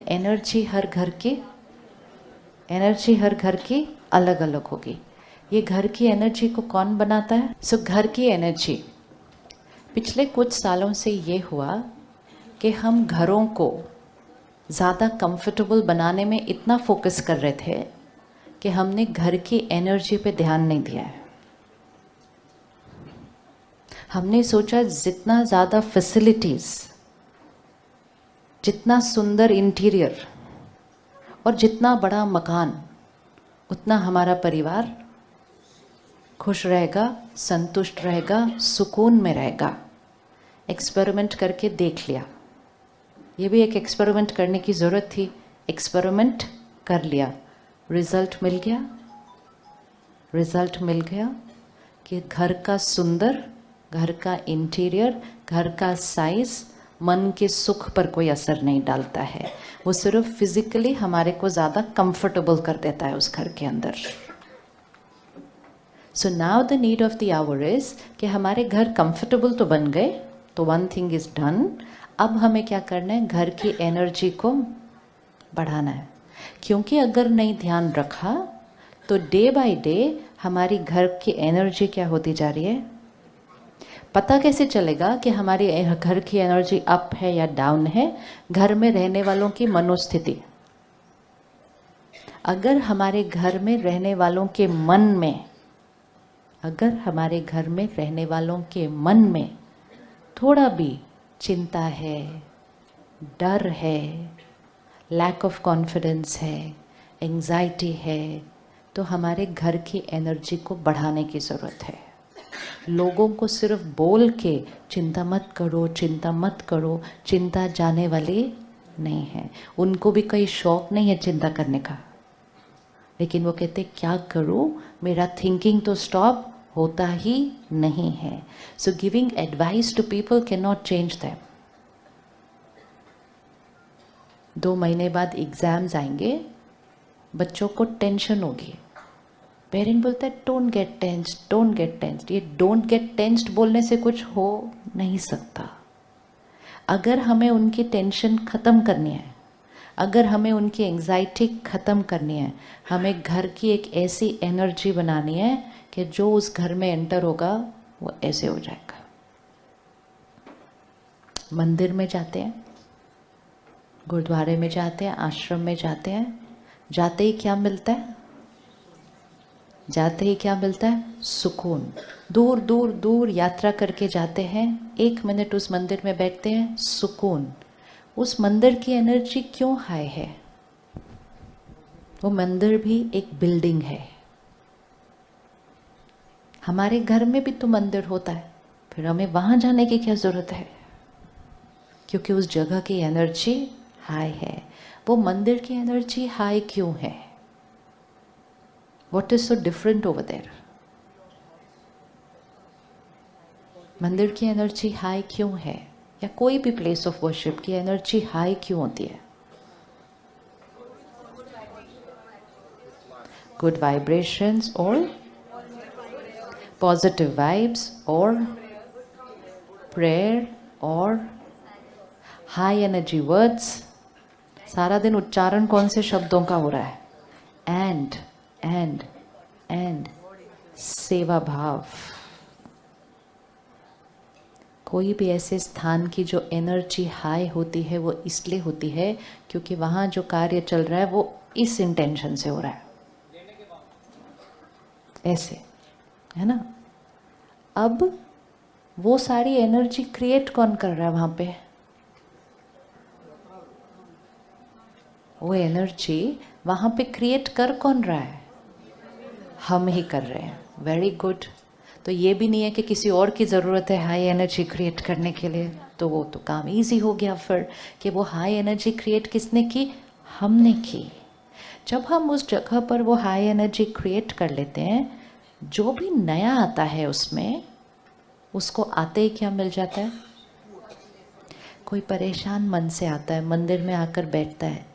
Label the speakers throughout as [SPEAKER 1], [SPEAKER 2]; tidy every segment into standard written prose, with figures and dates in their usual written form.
[SPEAKER 1] Energy हर घर की अलग अलग होगी। ये घर की एनर्जी को कौन बनाता है? घर की एनर्जी पिछले कुछ सालों से ये हुआ कि हम घरों को ज़्यादा कंफर्टेबल बनाने में इतना फोकस कर रहे थे कि हमने घर की एनर्जी पे ध्यान नहीं दिया है। हमने सोचा जितना ज़्यादा फैसिलिटीज़, जितना सुंदर इंटीरियर और जितना बड़ा मकान, उतना हमारा परिवार खुश रहेगा, संतुष्ट रहेगा, सुकून में रहेगा। एक्सपेरिमेंट करके देख लिया। ये भी एक एक्सपेरिमेंट करने की ज़रूरत थी। एक्सपेरिमेंट कर लिया, रिज़ल्ट मिल गया कि घर का सुंदर, घर का इंटीरियर, घर का साइज़ मन के सुख पर कोई असर नहीं डालता है। वो सिर्फ फिजिकली हमारे को ज़्यादा कंफर्टेबल कर देता है उस घर के अंदर। So now the need of the our is कि हमारे घर कंफर्टेबल तो बन गए, तो वन थिंग इज डन। अब हमें क्या करना है? घर की एनर्जी को बढ़ाना है। क्योंकि अगर नहीं ध्यान रखा तो डे बाय डे हमारी घर की एनर्जी क्या होती जा रही है? पता कैसे चलेगा कि हमारी घर की एनर्जी अप है या डाउन है? घर में रहने वालों की मनोस्थिति। अगर हमारे घर में रहने वालों के मन में, थोड़ा भी चिंता है, डर है, लैक ऑफ कॉन्फिडेंस है, एंजाइटी है, तो हमारे घर की एनर्जी को बढ़ाने की ज़रूरत है। लोगों को सिर्फ बोल के चिंता मत करो, चिंता मत करो, चिंता जाने वाली नहीं है। उनको भी कोई शौक नहीं है चिंता करने का, लेकिन वो कहते क्या करूं, मेरा थिंकिंग तो स्टॉप होता ही नहीं है। So giving advice to people can not change them. 2 महीने बाद एग्जाम्स आएंगे, बच्चों को टेंशन होगी। पेरेंट बोलता है डोंट गेट टेंस्ड। ये डोंट गेट टेंस्ड बोलने से कुछ हो नहीं सकता। अगर हमें उनकी टेंशन ख़त्म करनी है, अगर हमें उनकी एंजाइटी ख़त्म करनी है, हमें घर की एक ऐसी एनर्जी बनानी है कि जो उस घर में एंटर होगा वो ऐसे हो जाएगा। मंदिर में जाते हैं, गुरुद्वारे में जाते हैं, आश्रम में जाते हैं, जाते ही क्या मिलता है? सुकून। दूर दूर दूर यात्रा करके जाते हैं, 1 मिनट उस मंदिर में बैठते हैं, सुकून। उस मंदिर की एनर्जी क्यों हाई है? वो मंदिर भी एक बिल्डिंग है। हमारे घर में भी तो मंदिर होता है, फिर हमें वहां जाने की क्या जरूरत है? क्योंकि उस जगह की एनर्जी हाई है। वो मंदिर की एनर्जी हाई क्यों है? What is so different over there? मंदिर की एनर्जी हाई क्यों है? या कोई भी प्लेस ऑफ वर्शिप की एनर्जी हाई क्यों होती है? गुड वाइब्रेशंस और पॉजिटिव वाइब्स और प्रेयर और हाई एनर्जी वर्ड्स। सारा दिन उच्चारण कौन से शब्दों का हो रहा है? एंड सेवा भाव। कोई भी ऐसे स्थान की जो एनर्जी हाई होती है वो इसलिए होती है क्योंकि वहां जो कार्य चल रहा है वो इस इंटेंशन से हो रहा है, ऐसे, है ना? अब वो सारी एनर्जी क्रिएट कौन कर रहा है वहां पे? वो एनर्जी वहां पे क्रिएट कर कौन रहा है? हम ही कर रहे हैं। Very good. तो ये भी नहीं है कि किसी और की ज़रूरत है हाई एनर्जी क्रिएट करने के लिए, तो वो तो काम इजी हो गया फिर कि वो हाई एनर्जी क्रिएट किसने की? हमने की। जब हम उस जगह पर वो हाई एनर्जी क्रिएट कर लेते हैं, जो भी नया आता है उसमें, उसको आते ही क्या मिल जाता है? कोई परेशान मन से आता है, मंदिर में आकर बैठता है,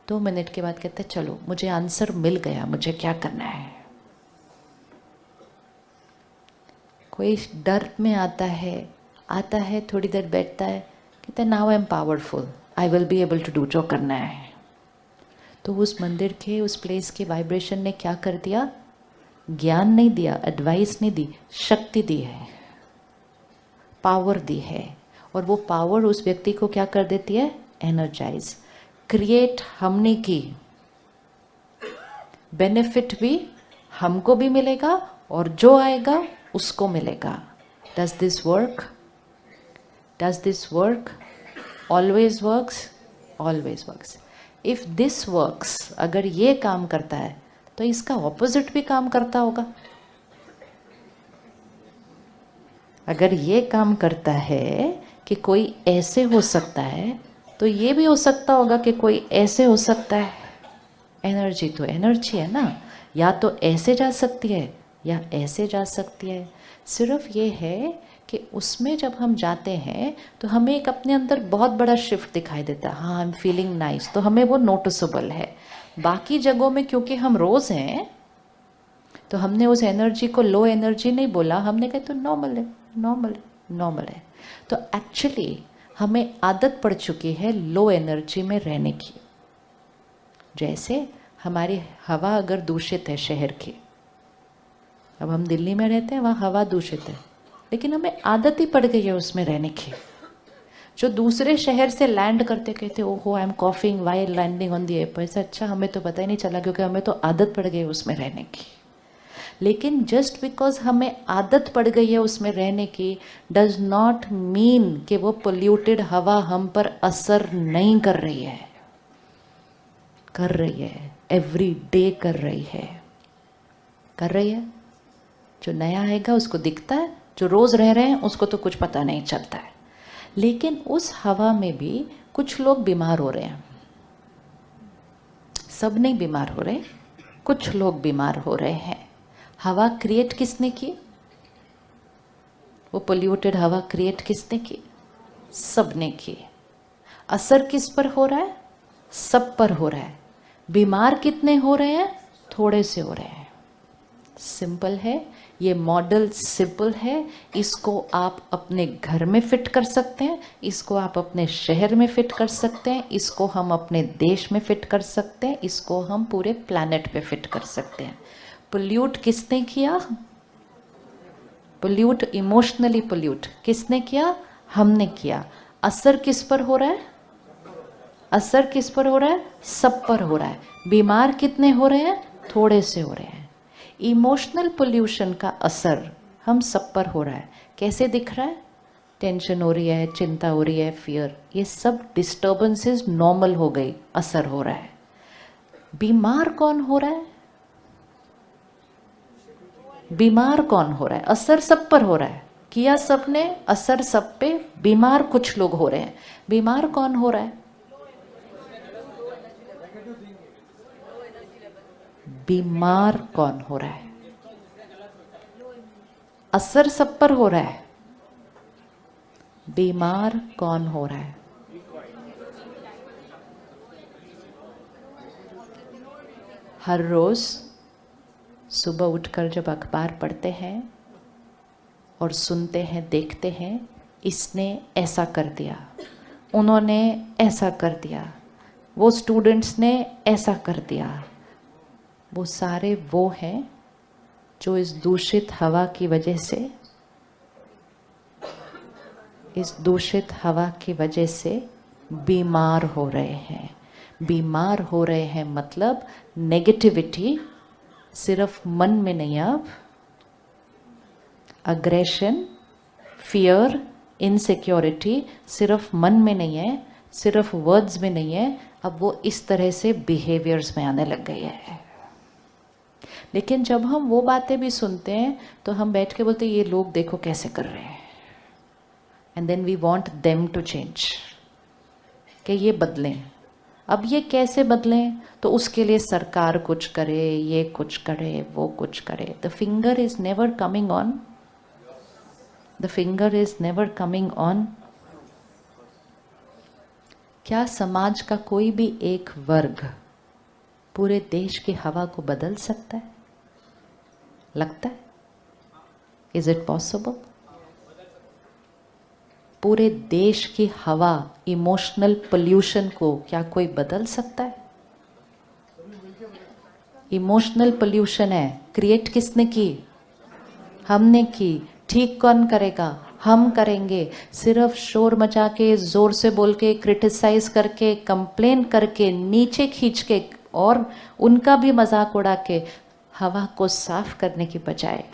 [SPEAKER 1] 2 मिनट के बाद कहता है चलो मुझे आंसर मिल गया, मुझे क्या करना है। कोई डर में आता है, थोड़ी देर बैठता है, कहता है now I am powerful, I will be able to do, जो करना है। तो उस मंदिर के, उस प्लेस के वाइब्रेशन ने क्या कर दिया? ज्ञान नहीं दिया, एडवाइस नहीं दी, शक्ति दी है, पावर दी है। और वो पावर उस व्यक्ति को क्या कर देती है? एनर्जाइज। क्रिएट हमने की, बेनिफिट भी हमको भी मिलेगा और जो आएगा उसको मिलेगा। Does this work? Does this work? Always works? Always works. If this works, अगर ये काम करता है तो इसका ऑपोजिट भी काम करता होगा। अगर ये काम करता है कि कोई ऐसे हो सकता है, तो ये भी हो सकता होगा कि कोई ऐसे हो सकता है। एनर्जी तो एनर्जी है ना, या तो ऐसे जा सकती है या ऐसे जा सकती है। सिर्फ ये है कि उसमें जब हम जाते हैं तो हमें एक अपने अंदर बहुत बड़ा शिफ्ट दिखाई देता है। हाँ, आई एम फीलिंग नाइस, तो हमें वो नोटिसेबल है। बाकी जगहों में क्योंकि हम रोज़ हैं, तो हमने उस एनर्जी को लो एनर्जी नहीं बोला, हमने कहा तो नॉर्मल है, नॉर्मल है, नॉर्मल है। तो एक्चुअली हमें आदत पड़ चुकी है लो एनर्जी में रहने की। जैसे हमारी हवा अगर दूषित है शहर की, अब हम दिल्ली में रहते हैं, वहाँ हवा दूषित है, लेकिन हमें आदत ही पड़ गई है उसमें रहने की। जो दूसरे शहर से लैंड करते कहते ओहो I am coughing while landing on the airport, अच्छा हमें तो पता ही नहीं चला क्योंकि हमें तो आदत पड़ गई उसमें रहने की। लेकिन जस्ट बिकॉज हमें आदत पड़ गई है उसमें रहने की, डज नॉट मीन कि वो पोल्यूटेड हवा हम पर असर नहीं कर रही है। कर रही है, एवरी डे कर रही है, कर रही है। जो नया आएगा उसको दिखता है, जो रोज रह रहे हैं उसको तो कुछ पता नहीं चलता है। लेकिन उस हवा में भी कुछ लोग बीमार हो रहे हैं। सब नहीं बीमार हो रहे, कुछ लोग बीमार हो रहे हैं। हवा क्रिएट किसने की? वो पोल्यूटेड हवा क्रिएट किसने की? सबने की। असर किस पर हो रहा है? सब पर हो रहा है। बीमार कितने हो रहे हैं? थोड़े से हो रहे हैं। सिंपल है, ये मॉडल सिंपल है। इसको आप अपने घर में फिट कर सकते हैं, इसको आप अपने शहर में फिट कर सकते हैं, इसको हम अपने देश में फिट कर सकते हैं, इसको हम पूरे प्लैनेट पे फिट कर सकते हैं। पोल्यूट किसने किया? पोल्यूट, इमोशनली पोल्यूट किसने किया? हमने किया। असर किस पर हो रहा है? असर किस पर हो रहा है? सब पर हो रहा है। बीमार कितने हो रहे हैं? थोड़े से हो रहे हैं। इमोशनल पोल्यूशन का असर हम सब पर हो रहा है। कैसे दिख रहा है? टेंशन हो रही है, चिंता हो रही है, फियर, ये सब डिस्टर्बेंसेस नॉर्मल हो गई, असर हो रहा है। बीमार कौन हो रहा है? बीमार कौन हो रहा है? असर सब पर हो रहा है, किया सबने, असर सब पे, बीमार कुछ लोग हो रहे हैं। बीमार कौन हो रहा है? बीमार कौन हो रहा है? असर सब पर हो रहा है, बीमार कौन हो रहा है? हर रोज सुबह उठकर जब अखबार पढ़ते हैं और सुनते हैं, देखते हैं, इसने ऐसा कर दिया, उन्होंने ऐसा कर दिया, वो स्टूडेंट्स ने ऐसा कर दिया, वो सारे वो हैं जो इस दूषित हवा की वजह से, इस दूषित हवा की वजह से बीमार हो रहे हैं। बीमार हो रहे हैं मतलब नेगेटिविटी सिर्फ मन में नहीं, अब अग्रेशन, फियर, इनसिक्योरिटी सिर्फ मन में नहीं है, सिर्फ वर्ड्स में नहीं है, अब वो इस तरह से बिहेवियर्स में आने लग गई है। लेकिन जब हम वो बातें भी सुनते हैं तो हम बैठ के बोलते हैं ये लोग देखो कैसे कर रहे हैं, and then we want them to change, कि ये बदलें। अब ये कैसे बदलें? तो उसके लिए सरकार कुछ करे, ये कुछ करे, वो कुछ करे। The finger is never coming on, the finger is never coming on. क्या समाज का कोई भी एक वर्ग पूरे देश की हवा को बदल सकता है? लगता है? Is it possible? पूरे देश की हवा, इमोशनल पोल्यूशन को क्या कोई बदल सकता है? इमोशनल पोल्यूशन है, क्रिएट किसने की? हमने की। ठीक कौन करेगा? हम करेंगे। सिर्फ शोर मचा के, जोर से बोल के, क्रिटिसाइज करके, कंप्लेन करके, नीचे खींच के और उनका भी मजाक उड़ा के हवा को साफ करने की बजाय,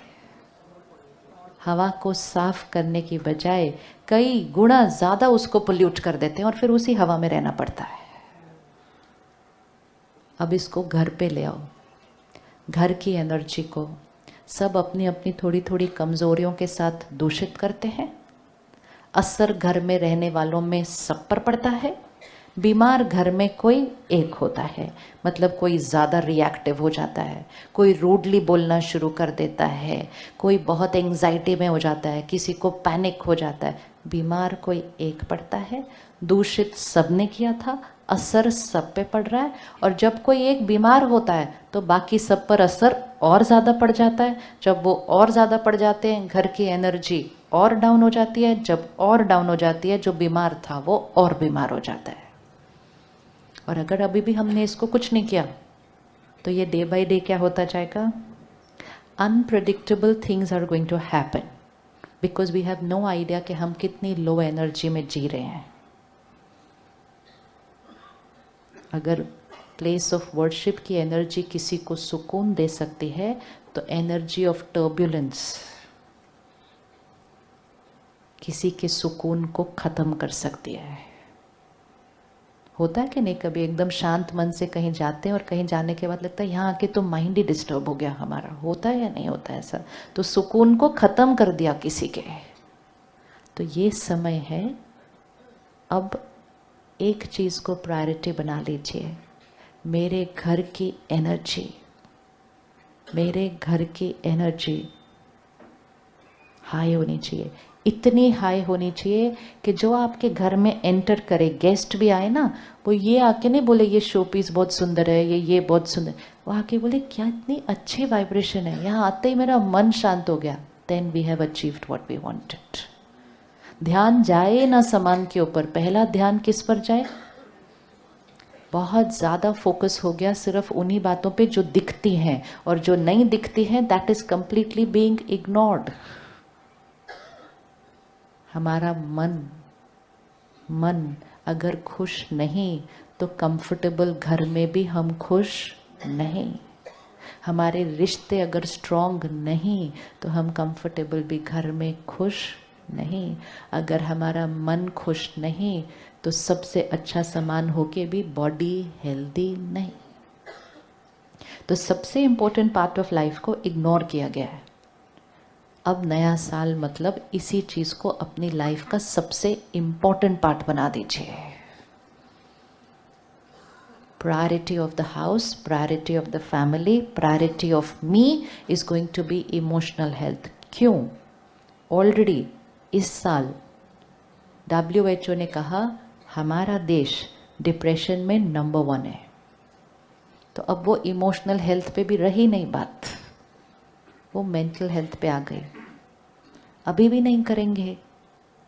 [SPEAKER 1] हवा को साफ करने की बजाय कई गुना ज्यादा उसको पोल्यूट कर देते हैं और फिर उसी हवा में रहना पड़ता है। अब इसको घर पे ले आओ, घर की एनर्जी को। सब अपनी अपनी थोड़ी थोड़ी कमजोरियों के साथ दूषित करते हैं। असर घर में रहने वालों में सब पर पड़ता है। बीमार घर में कोई एक होता है, मतलब कोई ज़्यादा रिएक्टिव हो जाता है, कोई रूडली बोलना शुरू कर देता है, कोई बहुत एंग्जाइटी में हो जाता है, किसी को पैनिक हो जाता है। बीमार कोई एक पड़ता है, दूषित सबने किया था, असर सब पे पड़ रहा है। और जब कोई एक बीमार होता है तो बाकी सब पर असर और ज़्यादा पड़ जाता है। जब वो और ज़्यादा पड़ जाते हैं, घर की एनर्जी और डाउन हो जाती है। जब और डाउन हो जाती है, जो बीमार था वो और बीमार हो जाता है। और अगर अभी भी हमने इसको कुछ नहीं किया तो ये डे बाय डे क्या होता जाएगा? Unpredictable things are going to happen because we have no idea कि हम कितनी लो एनर्जी में जी रहे हैं। अगर प्लेस ऑफ वर्शिप की एनर्जी किसी को सुकून दे सकती है तो एनर्जी ऑफ टर्ब्यूलेंस किसी के सुकून को खत्म कर सकती है। होता है कि नहीं? कभी एकदम शांत मन से कहीं जाते हैं और कहीं जाने के बाद लगता है यहाँ आके तो माइंड ही डिस्टर्ब हो गया हमारा। होता है या नहीं होता है ऐसा? तो सुकून को खत्म कर दिया किसी के। तो ये समय है, अब एक चीज को प्रायोरिटी बना लीजिए। मेरे घर की एनर्जी, मेरे घर की एनर्जी हाई होनी चाहिए। इतनी हाई होनी चाहिए कि जो आपके घर में एंटर करे, गेस्ट भी आए ना, वो ये आके नहीं बोले ये शो पीस बहुत सुंदर है, ये बहुत सुंदर, वो आके बोले क्या इतनी अच्छी वाइब्रेशन है, यहाँ आते ही मेरा मन शांत हो गया। Then we have achieved what we wanted. ध्यान जाए ना सामान के ऊपर, पहला ध्यान किस पर जाए? बहुत ज़्यादा फोकस हो गया सिर्फ उन्हीं बातों पे जो दिखती हैं, और जो नहीं दिखती हैं that is completely being ignored. हमारा मन अगर खुश नहीं तो कंफर्टेबल घर में भी हम खुश नहीं। हमारे रिश्ते अगर स्ट्रॉन्ग नहीं तो हम कंफर्टेबल भी घर में खुश नहीं। अगर हमारा मन खुश नहीं तो सबसे अच्छा सामान होके भी बॉडी हेल्दी नहीं। तो सबसे इम्पोर्टेंट पार्ट ऑफ लाइफ को इग्नोर किया गया है। अब नया साल मतलब इसी चीज को अपनी लाइफ का सबसे इम्पोर्टेंट पार्ट बना दीजिए। Priority of the house, priority of the family, priority of me is going to be emotional health. क्यों? ऑलरेडी इस साल WHO ने कहा हमारा देश डिप्रेशन में नंबर 1 है। तो अब वो इमोशनल हेल्थ पे भी रही नहीं बात, वो मेंटल हेल्थ पे आ गई। अभी भी नहीं करेंगे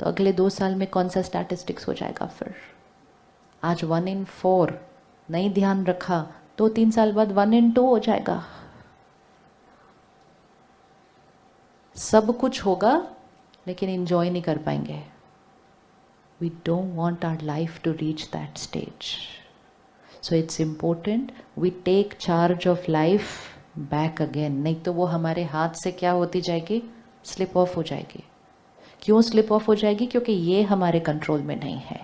[SPEAKER 1] तो अगले 2 साल में कौन सा स्टैटिस्टिक्स हो जाएगा फिर? आज 1 in 4 नहीं ध्यान रखा, 2-3 साल बाद 1 in 2 हो जाएगा। सब कुछ होगा लेकिन एंजॉय नहीं कर पाएंगे। We don't want our life to reach that stage. So it's important we take charge of life back again. नहीं तो वो हमारे हाथ से क्या होती जाएगी? स्लिप ऑफ हो जाएगी। क्यों स्लिप ऑफ हो जाएगी? क्योंकि ये हमारे कंट्रोल में नहीं है।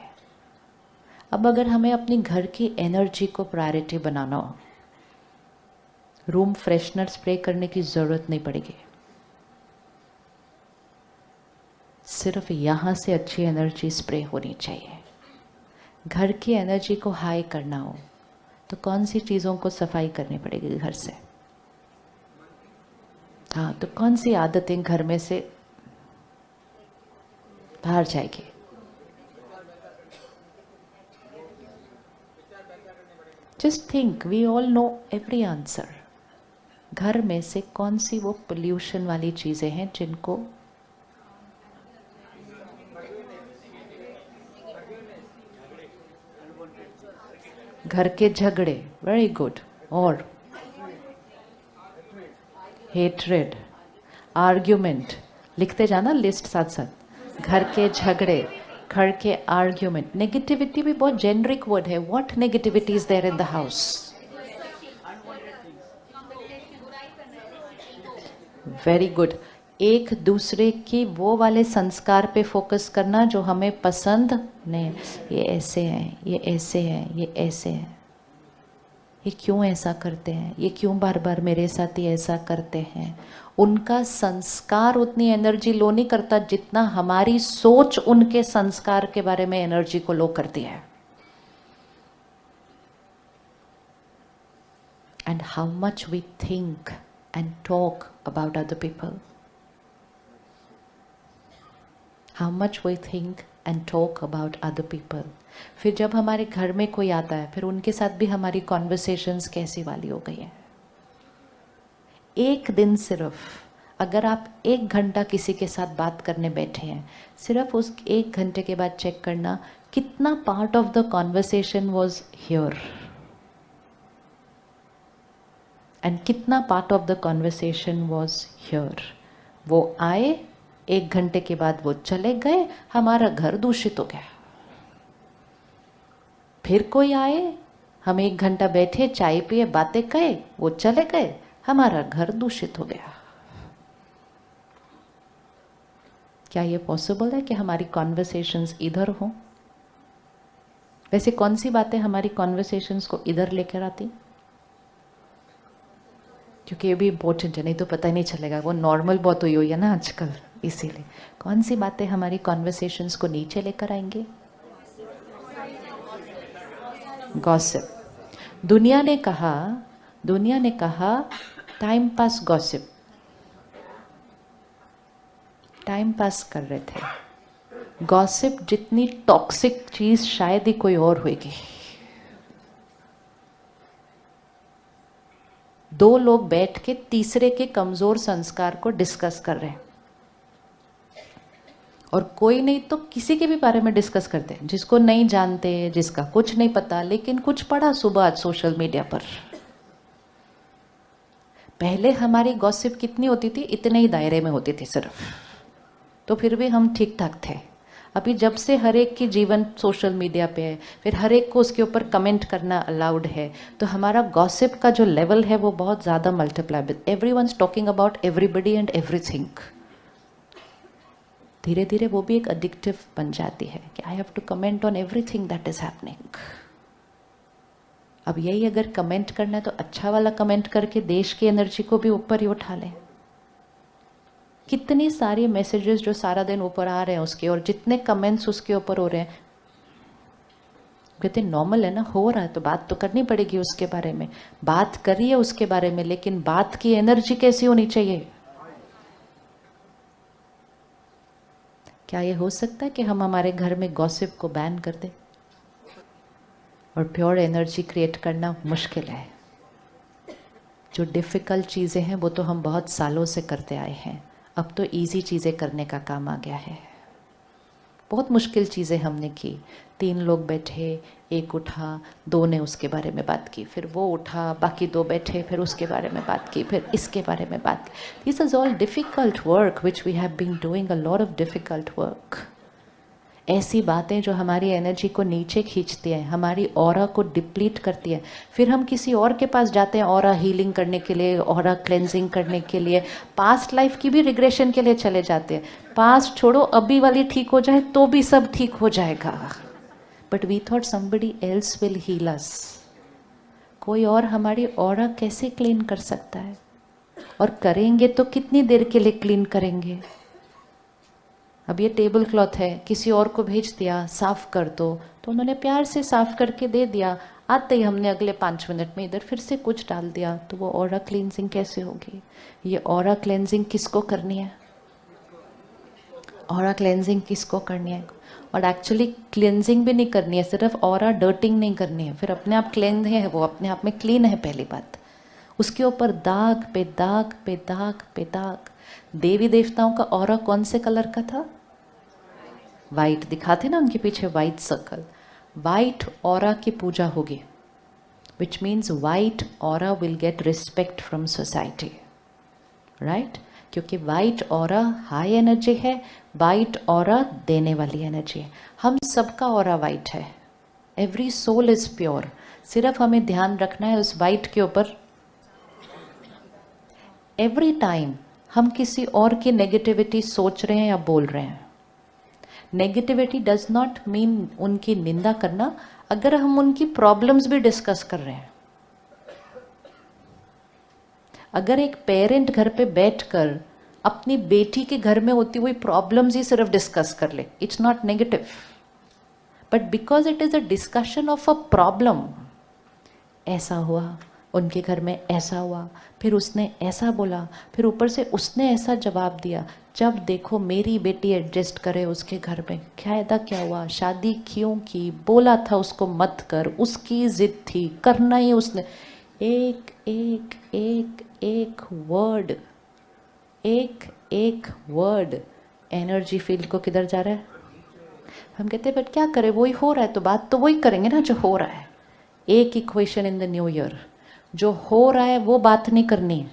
[SPEAKER 1] अब अगर हमें अपनी घर की एनर्जी को प्रायोरिटी बनाना हो, रूम फ्रेशनर स्प्रे करने की जरूरत नहीं पड़ेगी। सिर्फ यहाँ से अच्छी एनर्जी स्प्रे होनी चाहिए। घर की एनर्जी को हाई करना हो तो कौन सी चीज़ों को सफाई करनी पड़ेगी घर से? हाँ, तो कौन सी आदतें घर में से बाहर जाएगी? Just think, we all know every answer. घर में से कौन सी वो पोल्यूशन वाली चीज़ें हैं जिनको घर के झगड़े, वेरी गुड, और हेट्रेड, आर्ग्यूमेंट, लिखते जाना लिस्ट साथ साथ, घर के झगड़े, घर के आर्ग्यूमेंट। नेगेटिविटी भी बहुत जेनरिक वर्ड है। What negativity is there in the house? Very good. एक दूसरे की वो वाले संस्कार पे फोकस करना जो हमें पसंद नहीं। ये ऐसे हैं, ये ऐसे हैं, ये ऐसे हैं, ये क्यों ऐसा करते हैं, ये क्यों बार बार मेरे साथ ही ऐसा करते हैं। उनका संस्कार उतनी एनर्जी लो नहीं करता जितना हमारी सोच उनके संस्कार के बारे में एनर्जी को लो करती है। And how much we think and talk about other people, how much we think and talk about other people. फिर जब हमारे घर में कोई आता है, फिर उनके साथ भी हमारी कॉन्वर्सेशंस कैसी वाली हो गई है। एक दिन सिर्फ अगर आप 1 घंटा किसी के साथ बात करने बैठे हैं, सिर्फ उस 1 घंटे के बाद चेक करना कितना part of the conversation was here and कितना part of the conversation was here. वो आए, 1 घंटे के बाद वो चले गए, हमारा घर दूषित हो गया। फिर कोई आए, हम 1 घंटा बैठे, चाय पिए, बातें कहे, वो चले गए, हमारा घर दूषित हो गया। क्या ये पॉसिबल है कि हमारी कॉन्वर्सेशंस इधर हो? वैसे कौन सी बातें हमारी कॉन्वर्सेशंस को इधर लेकर आती? क्योंकि ये भी इम्पोर्टेंट है, नहीं तो पता ही नहीं चलेगा। वो नॉर्मल बहुत हुई है ना आजकल, इसीलिए कौन सी बातें हमारी कॉन्वर्सेशंस को नीचे लेकर आएंगे? गॉसिप। दुनिया ने कहा time pass gossip, time pass कर रहे थे। गॉसिप जितनी टॉक्सिक चीज शायद ही कोई और होगी। 2 लोग बैठ के तीसरे के कमजोर संस्कार को डिस्कस कर रहे हैं, और कोई नहीं तो किसी के भी बारे में डिस्कस करते हैं, जिसको नहीं जानते, जिसका कुछ नहीं पता, लेकिन कुछ पढ़ा सुबह आज सोशल मीडिया पर। पहले हमारी गॉसिप कितनी होती थी? इतने ही दायरे में होती थी सिर्फ, तो फिर भी हम ठीक ठाक थे। अभी जब से हर एक की जीवन सोशल मीडिया पे है, फिर हर एक को उसके ऊपर कमेंट करना अलाउड है, तो हमारा गॉसिप का जो लेवल है वो बहुत ज़्यादा multiply with everyone's talking about everybody and everything. धीरे धीरे वो भी एक एडिक्टिव बन जाती है कि I have to comment on everything that is happening. अब यही अगर कमेंट करना है तो अच्छा वाला कमेंट करके देश की एनर्जी को भी ऊपर ही उठा लें। कितनी सारी मैसेजेस जो सारा दिन ऊपर आ रहे हैं उसके, और जितने कमेंट्स उसके ऊपर हो रहे हैं, कहते नॉर्मल है ना, हो रहा है तो बात तो करनी पड़ेगी उसके बारे में। बात करिए उसके बारे में, लेकिन बात की एनर्जी कैसी होनी चाहिए? क्या ये हो सकता है कि हम हमारे घर में गॉसिप को बैन कर दें? और प्योर एनर्जी क्रिएट करना मुश्किल है। जो डिफ़िकल्ट चीज़ें हैं वो तो हम बहुत सालों से करते आए हैं, अब तो इजी चीज़ें करने का काम आ गया है। बहुत मुश्किल चीज़ें हमने की। 3 लोग बैठे, एक उठा, 2 ने उसके बारे में बात की, फिर वो उठा, बाकी 2 बैठे, फिर उसके बारे में बात की, फिर इसके बारे में बात की। This is all difficult work which we have been doing, a lot of difficult work. ऐसी बातें जो हमारी एनर्जी को नीचे खींचती हैं, हमारी ऑरा को डिप्लीट करती है। फिर हम किसी और के पास जाते हैं ऑरा हीलिंग करने के लिए, ऑरा क्लेंजिंग करने के लिए, पास्ट लाइफ की भी रिग्रेशन के लिए चले जाते हैं। पास्ट छोड़ो, अभी वाली ठीक हो जाए तो भी सब ठीक हो जाएगा। But we thought somebody else will heal us. कोई और हमारी ऑरा कैसे क्लीन कर सकता है? और करेंगे तो कितनी देर के लिए क्लीन करेंगे? अब ये टेबल क्लॉथ है, किसी और को भेज दिया साफ कर दो, तो उन्होंने प्यार से साफ करके दे दिया। आते ही हमने अगले 5 मिनट में इधर फिर से कुछ डाल दिया, तो वो ऑरा क्लींजिंग कैसे होगी? ये ऑरा क्लेंजिंग किसको करनी है? ऑरा क्लेंजिंग किसको करनी है? और एक्चुअली क्लेंजिंग भी नहीं करनी है, सिर्फ ऑरा डर्टिंग नहीं करनी है, फिर अपने आप क्लेंज है, वो अपने आप में क्लीन है। पहली बात, उसके ऊपर दाग पे दाग पे दाग पे दाग। देवी देवताओं का ऑरा कौन से कलर का था? वाइट। दिखाते ना उनके पीछे वाइट सर्कल। वाइट ऑरा की पूजा होगी, which means white aura will get respect from society. Right? क्योंकि वाइट ऑरा हाई एनर्जी है, वाइट ऑरा देने वाली एनर्जी है। हम सबका ऑरा वाइट है, एवरी सोल इज प्योर। सिर्फ हमें ध्यान रखना है उस वाइट के ऊपर। एवरी टाइम हम किसी और की नेगेटिविटी सोच रहे हैं या बोल रहे हैं, नेगेटिविटी डज नॉट मीन उनकी निंदा करना। अगर हम उनकी प्रॉब्लम्स भी डिस्कस कर रहे हैं, अगर एक पेरेंट घर पे बैठकर अपनी बेटी के घर में होती हुई प्रॉब्लम्स ही सिर्फ डिस्कस कर ले, it's not negative, but because it is a discussion of a problem, ऐसा हुआ उनके घर में, ऐसा हुआ, फिर उसने ऐसा बोला, फिर ऊपर से उसने ऐसा जवाब दिया, जब देखो मेरी बेटी एडजस्ट करे उसके घर में, फायदा क्या हुआ, शादी क्यों की, बोला था उसको मत कर, उसकी जिद थी, करना ही उसने। एक एक एक एक वर्ड, एक एक वर्ड एनर्जी फील्ड को किधर जा रहा है? हम कहते हैं बट क्या करें, वही हो रहा है, तो बात तो वही करेंगे ना जो हो रहा है। एक equation in the new year, जो हो रहा है वो बात नहीं करनी है,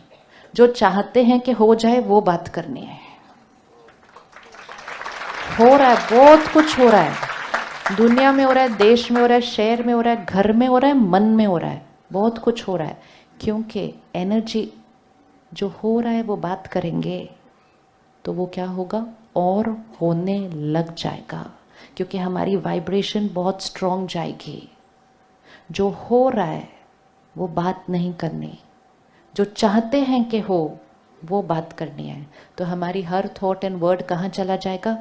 [SPEAKER 1] जो चाहते हैं कि हो जाए वो बात करनी है। हो रहा है, बहुत कुछ हो रहा है, दुनिया में हो रहा है, देश में हो रहा है, शहर में हो रहा है, घर में हो रहा है, मन में हो रहा है, बहुत कुछ हो रहा है। क्योंकि एनर्जी जो हो रहा है वो बात करेंगे तो वो क्या होगा, और होने लग जाएगा, क्योंकि हमारी वाइब्रेशन बहुत स्ट्रॉन्ग जाएगी। जो हो रहा है वो बात नहीं करनी, जो चाहते हैं कि हो वो बात करनी है। तो हमारी हर थॉट एंड वर्ड कहाँ चला जाएगा?